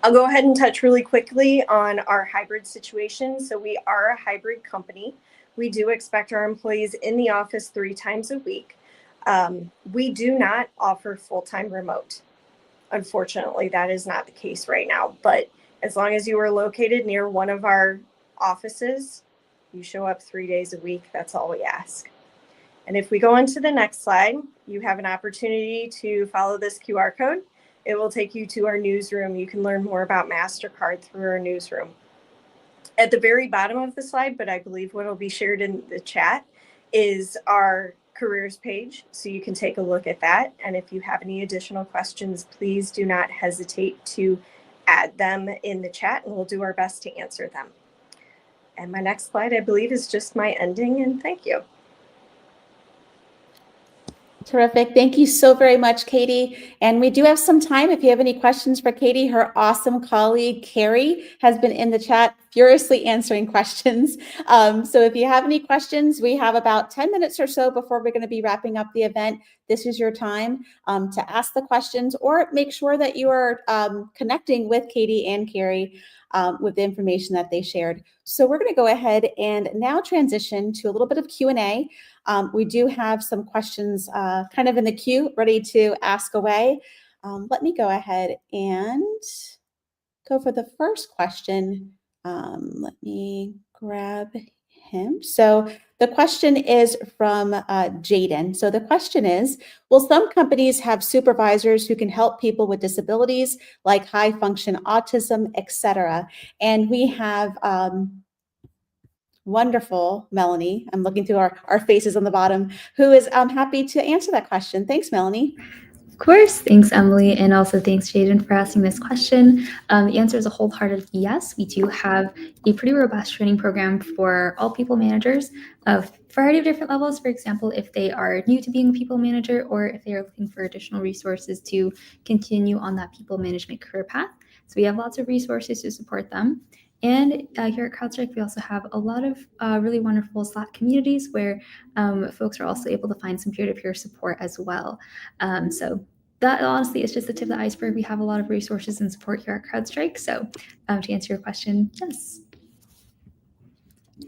I'll go ahead and touch really quickly on our hybrid situation. So we are a hybrid company. We do expect our employees in the office 3 times a week. We do not offer full-time remote. Unfortunately, that is not the case right now. But as long as you are located near one of our offices, you show up 3 days a week. That's all we ask. And if we go on to the next slide, you have an opportunity to follow this QR code. It will take you to our newsroom. You can learn more about MasterCard through our newsroom. At the very bottom of the slide, but I believe what will be shared in the chat, is our careers page. So you can take a look at that. And if you have any additional questions, please do not hesitate to add them in the chat, and we'll do our best to answer them. And my next slide, I believe, is just my ending, and thank you. Terrific. Thank you so very much, Katie. And we do have some time. If you have any questions for Katie, her awesome colleague, Carrie, has been in the chat furiously answering questions. So if you have any questions, we have about 10 minutes or so before we're going to be wrapping up the event. This is your time to ask the questions, or make sure that you are connecting with Katie and Carrie with the information that they shared. So we're going to go ahead and now transition to a little bit of Q&A. We do have some questions kind of in the queue ready to ask away. Let me go ahead and go for the first question. Let me grab him. So the question is from Jaden. So the question is, will some companies have supervisors who can help people with disabilities like high function autism, etc.? And we have wonderful Melanie, I'm looking through our faces on the bottom, who is happy to answer that question. Thanks, Melanie. Of course. Thanks, Emily. And also thanks, Jaden, for asking this question. The answer is a wholehearted yes. We do have a pretty robust training program for all people managers of a variety of different levels. For example, if they are new to being a people manager, or if they are looking for additional resources to continue on that people management career path. So we have lots of resources to support them. And here at CrowdStrike, we also have a lot of really wonderful Slack communities where folks are also able to find some peer-to-peer support as well. So that honestly is just the tip of the iceberg. We have a lot of resources and support here at CrowdStrike. So to answer your question, yes.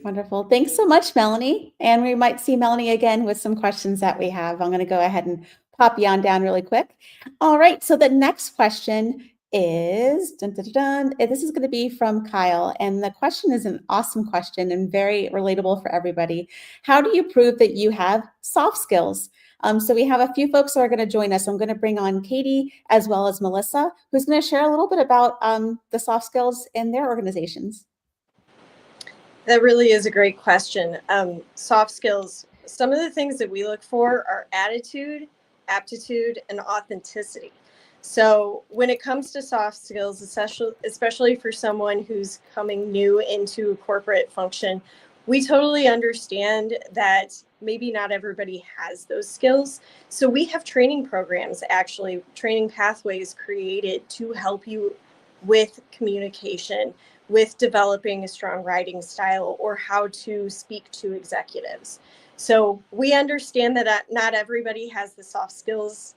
Wonderful. Thanks so much, Melanie. And we might see Melanie again with some questions that we have. I'm going to go ahead and pop you on down really quick. All right. So the next question is, this is going to be from Kyle. And the question is an awesome question and very relatable for everybody. How do you prove that you have soft skills? So we have a few folks that are going to join us. I'm going to bring on Katie as well as Melissa, who's going to share a little bit about the soft skills in their organizations. That really is a great question. Soft skills, some of the things that we look for are attitude, aptitude, and authenticity. So when it comes to soft skills, especially for someone who's coming new into a corporate function, we totally understand that maybe not everybody has those skills. So we have training programs, actually training pathways created to help you with communication, with developing a strong writing style, or how to speak to executives. So we understand that not everybody has the soft skills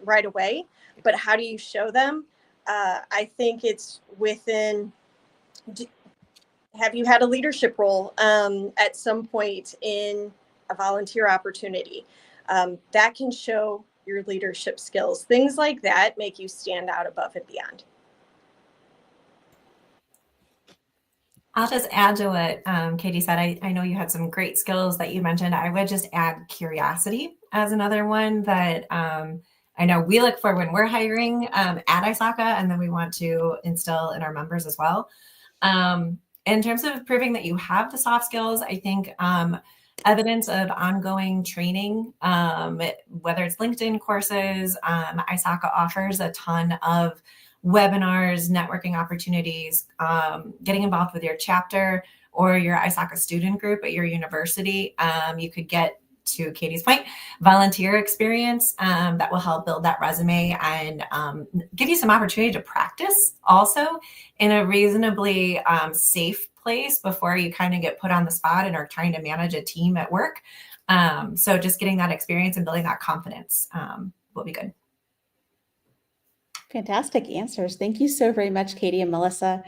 right away, but how do you show them? I think it's within, have you had a leadership role at some point in a volunteer opportunity? That can show your leadership skills. Things like that make you stand out above and beyond. I'll just add to what Katie said. I know you had some great skills that you mentioned. I would just add curiosity as another one that I know we look for when we're hiring at ISACA, and then we want to instill in our members as well. In terms of proving that you have the soft skills, I think evidence of ongoing training, whether it's LinkedIn courses, ISACA offers a ton of webinars, networking opportunities, getting involved with your chapter or your ISACA student group at your university. You could get, to Katie's point, volunteer experience that will help build that resume and give you some opportunity to practice also in a reasonably safe place before you kind of get put on the spot and are trying to manage a team at work. So just getting that experience and building that confidence will be good. Fantastic answers. Thank you so very much, Katie and Melissa.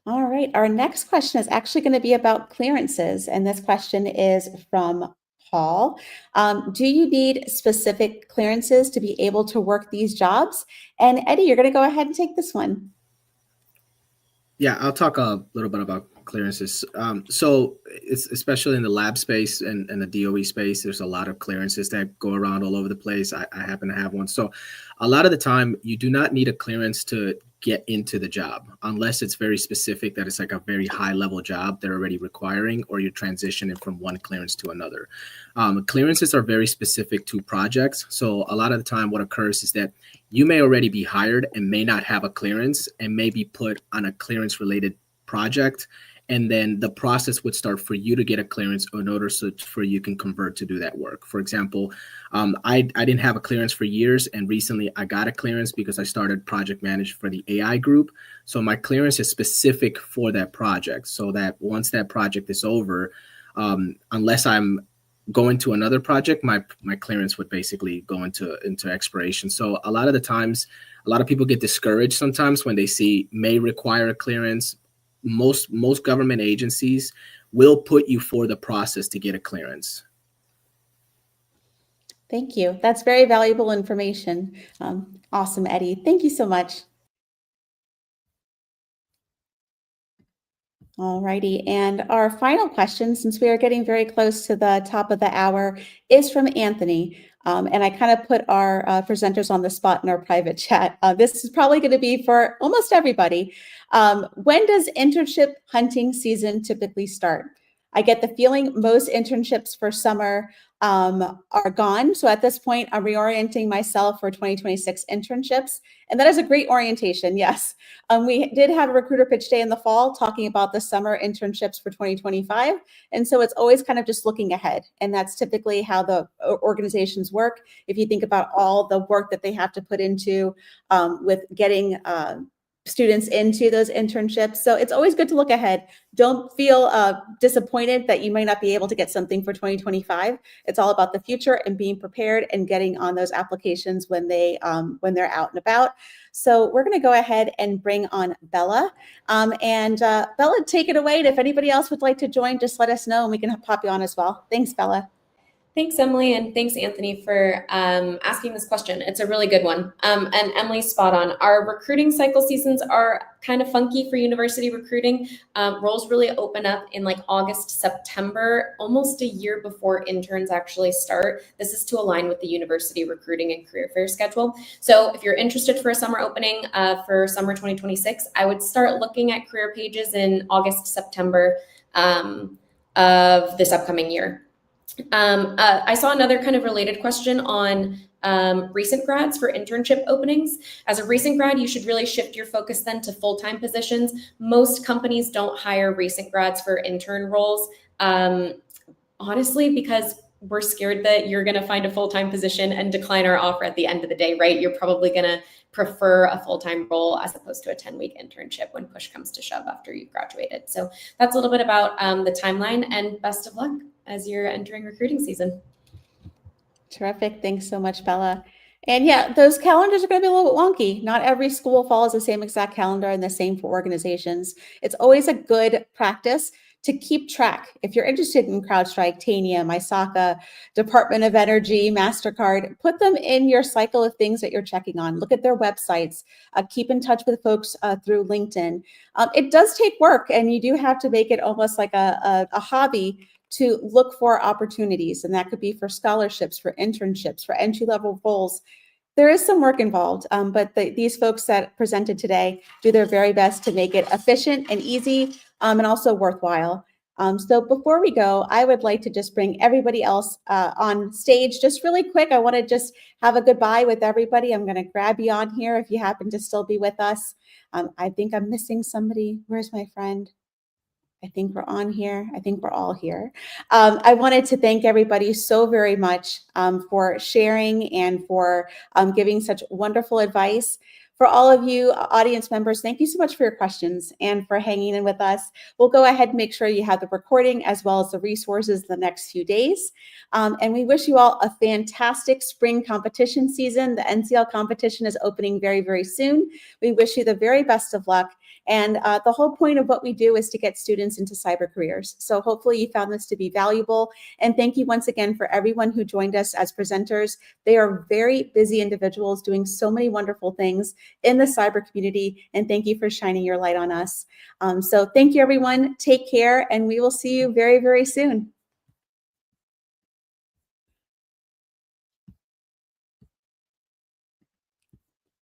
All right, our next question is actually going to be about clearances, and this question is from Paul. Do you need specific clearances to be able to work these jobs? And Eddie, you're going to go ahead and take this one. Yeah, I'll talk a little bit about clearances. So it's especially in the lab space and the DOE space, there's a lot of clearances that go around all over the place. I happen to have one. So a lot of the time you do not need a clearance to get into the job unless it's very specific, that it's like a very high level job they're already requiring, or you're transitioning from one clearance to another. Clearances are very specific to projects. So a lot of the time what occurs is that you may already be hired and may not have a clearance and may be put on a clearance related project. And then the process would start for you to get a clearance in order for you can convert to do that work. For example, I didn't have a clearance for years, and recently I got a clearance because I started project management for the AI group. So my clearance is specific for that project, so that once that project is over, unless I'm going to another project, my clearance would basically go into expiration. So a lot of the times, a lot of people get discouraged sometimes when they see may require a clearance. Most government agencies will put you for the process to get a clearance. Thank you. That's very valuable information. Awesome, Eddie. Thank you so much. All righty. And our final question, since we are getting very close to the top of the hour, is from Anthony. And I kind of put our presenters on the spot in our private chat. This is probably going to be for almost everybody. When does internship hunting season typically start? I get the feeling most internships for summer are gone. So at this point, I'm reorienting myself for 2026 internships. And that is a great orientation, yes. We did have a recruiter pitch day in the fall talking about the summer internships for 2025. And so it's always kind of just looking ahead. And that's typically how the organizations work. If you think about all the work that they have to put into with getting students into those internships. So it's always good to look ahead. Don't feel disappointed that you might not be able to get something for 2025. It's all about the future and being prepared and getting on those applications when they're out and about. So we're going to go ahead and bring on Bella. Bella, take it away. And if anybody else would like to join, just let us know and we can pop you on as well. Thanks, Bella. Thanks, Emily, and thanks, Anthony, for asking this question. It's a really good one. And Emily's spot on. Our recruiting cycle seasons are kind of funky for university recruiting. Roles really open up in like August, September, almost a year before interns actually start. This is to align with the university recruiting and career fair schedule. So if you're interested for a summer opening for summer 2026, I would start looking at career pages in August, September of this upcoming year. I saw another kind of related question on recent grads for internship openings. As a recent grad, you should really shift your focus then to full-time positions. Most companies don't hire recent grads for intern roles, honestly, because we're scared that you're going to find a full-time position and decline our offer at the end of the day, right? You're probably going to prefer a full-time role as opposed to a 10-week internship when push comes to shove after you've graduated. So that's a little bit about the timeline, and best of luck as you're entering recruiting season. Terrific. Thanks so much, Bella. And yeah, those calendars are going to be a little bit wonky. Not every school follows the same exact calendar, and the same for organizations. It's always a good practice to keep track. If you're interested in CrowdStrike, Tanium, ISACA, Department of Energy, MasterCard, put them in your cycle of things that you're checking on. Look at their websites. Keep in touch with folks through LinkedIn. It does take work, and you do have to make it almost like a hobby to look for opportunities. And that could be for scholarships, for internships, for entry-level roles. There is some work involved, but these folks that presented today do their very best to make it efficient and easy, and also worthwhile. So before we go, I would like to just bring everybody else on stage just really quick. I want to just have a goodbye with everybody. I'm going to grab you on here if you happen to still be with us. I think I'm missing somebody. Where's my friend? I think we're on here. I think we're all here. I wanted to thank everybody so very much for sharing and for giving such wonderful advice. For all of you audience members, thank you so much for your questions and for hanging in with us. We'll go ahead and make sure you have the recording as well as the resources the next few days. And we wish you all a fantastic spring competition season. The NCL competition is opening very, very soon. We wish you the very best of luck. And the whole point of what we do is to get students into cyber careers. So hopefully you found this to be valuable. And thank you once again for everyone who joined us as presenters. They are very busy individuals doing so many wonderful things in the cyber community. And thank you for shining your light on us. So thank you, everyone. Take care, and we will see you very, very soon.